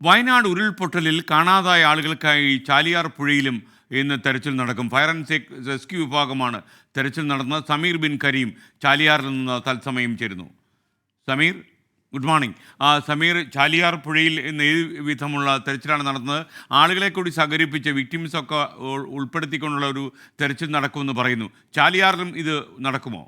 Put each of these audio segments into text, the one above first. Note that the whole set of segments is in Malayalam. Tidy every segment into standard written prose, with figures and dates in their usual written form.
വയനാട് ഉരുൾപൊട്ടലിൽ കാണാതായ ആളുകൾക്കായി ചാലിയാർ പുഴയിലും ഇന്ന് തെരച്ചിൽ നടക്കും. ഫയർ ആൻഡ് റെസ്ക്യൂ വിഭാഗമാണ് തെരച്ചിൽ നടന്നത്. സമീർ ബിൻ കരീം ചാലിയാറിൽ നിന്ന് തത്സമയം ചേരുന്നു. Sameer, good morning. സമീർ, ചാലിയാർ പുഴയിൽ ഇന്ന് ഏത് വിധമുള്ള തെരച്ചിലാണ് നടന്നത്? ആളുകളെ കൂടി സഹകരിപ്പിച്ച് വിക്ടിംസൊക്കെ ഉൾപ്പെടുത്തിക്കൊണ്ടുള്ള ഒരു തെരച്ചിൽ നടക്കുമെന്ന് പറയുന്നു. ചാലിയാറിലും ഇത് നടക്കുമോ?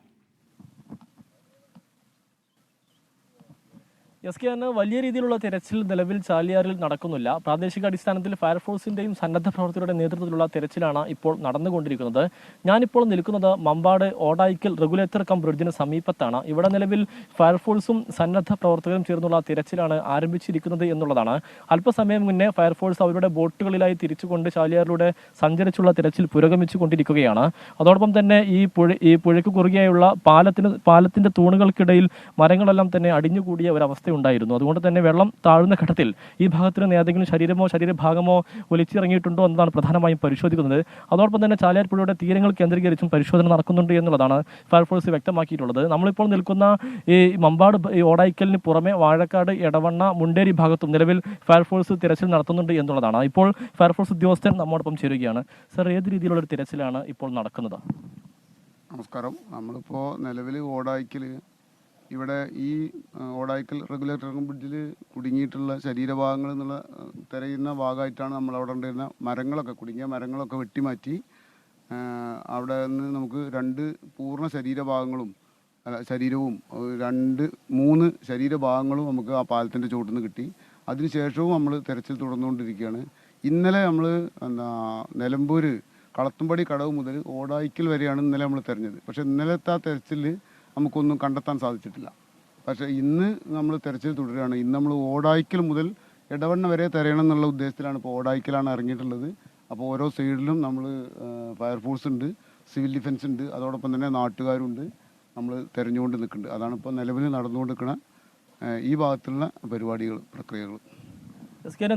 വലിയ രീതിയിലുള്ള തെരച്ചിൽ നിലവിൽ ചാലിയാറിൽ നടക്കുന്നില്ല. പ്രാദേശിക അടിസ്ഥാനത്തിൽ ഫയർഫോഴ്സിന്റെയും സന്നദ്ധ പ്രവർത്തകരുടെ നേതൃത്വത്തിലുള്ള തെരച്ചിലാണ് ഇപ്പോൾ നടന്നുകൊണ്ടിരിക്കുന്നത്. ഞാനിപ്പോൾ നിൽക്കുന്നത് മമ്പാട് ഓടായിക്കൽ റെഗുലേറ്റർ കം ബ്രിഡ്ജിന് സമീപത്താണ്. ഇവിടെ നിലവിൽ ഫയർഫോഴ്സും സന്നദ്ധ പ്രവർത്തകരും ചേർന്നുള്ള തെരച്ചിലാണ് ആരംഭിച്ചിരിക്കുന്നത് എന്നുള്ളതാണ്. അല്പസമയം മുന്നേ ഫയർഫോഴ്സ് അവരുടെ ബോട്ടുകളിലായി തിരിച്ചുകൊണ്ട് ചാലിയാറിലൂടെ സഞ്ചരിച്ചുള്ള തെരച്ചിൽ പുരോഗമിച്ചുകൊണ്ടിരിക്കുകയാണ്. അതോടൊപ്പം തന്നെ ഈ പുഴയ്ക്ക് കുറുകെയുള്ള പാലത്തിന്റെ തൂണുകൾക്കിടയിൽ മരങ്ങളെല്ലാം തന്നെ അടിഞ്ഞുകൂടിയ ഒരവസ്ഥ ഉണ്ടായിരുന്നു. അതുകൊണ്ട് തന്നെ വെള്ളം താഴുന്ന ഘട്ടത്തിൽ ഈ ഭാഗത്ത് നിന്ന് ഏതെങ്കിലും ശരീരമോ ശരീരഭാഗമോ ഒലിച്ചിറങ്ങിയിട്ടുണ്ടോ എന്നതാണ് പ്രധാനമായും പരിശോധിക്കുന്നത്. അതോടൊപ്പം തന്നെ ചാലിയാർ പുഴയുടെ തീരങ്ങൾ കേന്ദ്രീകരിച്ചും പരിശോധന നടക്കുന്നുണ്ട് എന്നുള്ളതാണ് ഫയർഫോഴ്സ് വ്യക്തമാക്കിയിട്ടുള്ളത്. നമ്മളിപ്പോൾ നിൽക്കുന്ന ഈ മമ്പാട് ഓടായിക്കലിന് പുറമെ വാഴക്കാട്, എടവണ്ണ, മുണ്ടേരി ഭാഗത്തും നിലവിൽ ഫയർഫോഴ്സ് തിരച്ചിൽ നടത്തുന്നുണ്ട് എന്നുള്ളതാണ്. ഇപ്പോൾ ഫയർഫോഴ്സ് ഉദ്യോഗസ്ഥൻ നമ്മോടൊപ്പം ചേരുകയാണ്. സർ, ഏത് രീതിയിലുള്ള ഒരു തിരച്ചിലാണ് ഇപ്പോൾ നടക്കുന്നത്? നമസ്കാരം. നമ്മളിപ്പോൾ നിലവിൽ ഓടായിക്കൽ ഇവിടെ ഈ ഓടായിക്കൽ റെഗുലേറ്റർ ബ്രിഡ്ജിൽ കുടുങ്ങിയിട്ടുള്ള ശരീരഭാഗങ്ങൾ എന്നുള്ള തിരയുന്ന ഭാഗമായിട്ടാണ് നമ്മളവിടെ ഉണ്ടായിരുന്ന കുടുങ്ങിയ മരങ്ങളൊക്കെ വെട്ടിമാറ്റി അവിടെ നിന്ന് നമുക്ക് 2 പൂർണ്ണ ശരീരവും 3 ശരീരഭാഗങ്ങളും നമുക്ക് ആ പാലത്തിൻ്റെ ചുവട്ടിൽ നിന്ന് കിട്ടി. അതിനുശേഷവും നമ്മൾ തെരച്ചിൽ തുടർന്നുകൊണ്ടിരിക്കുകയാണ്. ഇന്നലെ നമ്മൾ നിലമ്പൂർ കളത്തുംപടി കടവ് മുതൽ ഓടായിക്കൽ വരെയാണ് ഇന്നലെ നമ്മൾ തെരഞ്ഞത്. പക്ഷേ ഇന്നലത്തെ ആ തെരച്ചിൽ നമുക്കൊന്നും കണ്ടെത്താൻ സാധിച്ചിട്ടില്ല. പക്ഷേ ഇന്ന് നമ്മൾ തെരച്ചിൽ തുടരുകയാണ്. ഇന്ന് നമ്മൾ ഓടായിക്കൽ മുതൽ എടവണ്ണ വരെ തിരയണം എന്നുള്ള ഉദ്ദേശത്തിലാണ് ഇപ്പോൾ ഓടായിക്കലാണ് ഇറങ്ങിയിട്ടുള്ളത്. അപ്പോൾ ഓരോ സൈഡിലും നമ്മൾ ഫയർഫോഴ്സ് ഉണ്ട്, സിവിൽ ഡിഫൻസ് ഉണ്ട്, അതോടൊപ്പം തന്നെ നാട്ടുകാരുണ്ട്. നമ്മൾ തിരഞ്ഞുകൊണ്ട് നിൽക്കുന്നുണ്ട്. അതാണ് ഇപ്പോൾ നിലവിൽ നടന്നുകൊണ്ടിരിക്കുന്ന ഈ ഭാഗത്തുള്ള പ്രക്രിയകൾ.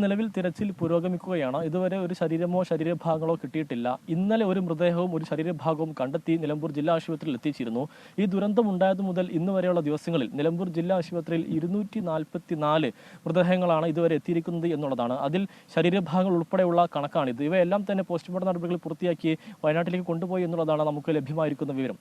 നിലവിൽ തിരച്ചിൽ പുരോഗമിക്കുകയാണ്. ഇതുവരെ ഒരു ശരീരമോ ശരീരഭാഗങ്ങളോ കിട്ടിയിട്ടില്ല. ഇന്നലെ ഒരു മൃതദേഹവും ഒരു ശരീരഭാഗവും കണ്ടെത്തി നിലമ്പൂർ ജില്ലാ ആശുപത്രിയിൽ എത്തിച്ചിരുന്നു. ഈ ദുരന്തം ഉണ്ടായതു മുതൽ ഇന്ന് വരെയുള്ള ദിവസങ്ങളിൽ നിലമ്പൂർ ജില്ലാ ആശുപത്രിയിൽ 244 മൃതദേഹങ്ങളാണ് ഇതുവരെ എത്തിയിരിക്കുന്നത് എന്നുള്ളതാണ്. അതിൽ ശരീരഭാഗങ്ങൾ ഉൾപ്പെടെയുള്ള കണക്കാണിത്. ഇവയെല്ലാം തന്നെ പോസ്റ്റ്മോർട്ടം നടപടികൾ പൂർത്തിയാക്കി വയനാട്ടിലേക്ക് കൊണ്ടുപോയി എന്നുള്ളതാണ് നമുക്ക് ലഭ്യമായിരിക്കുന്ന വിവരം.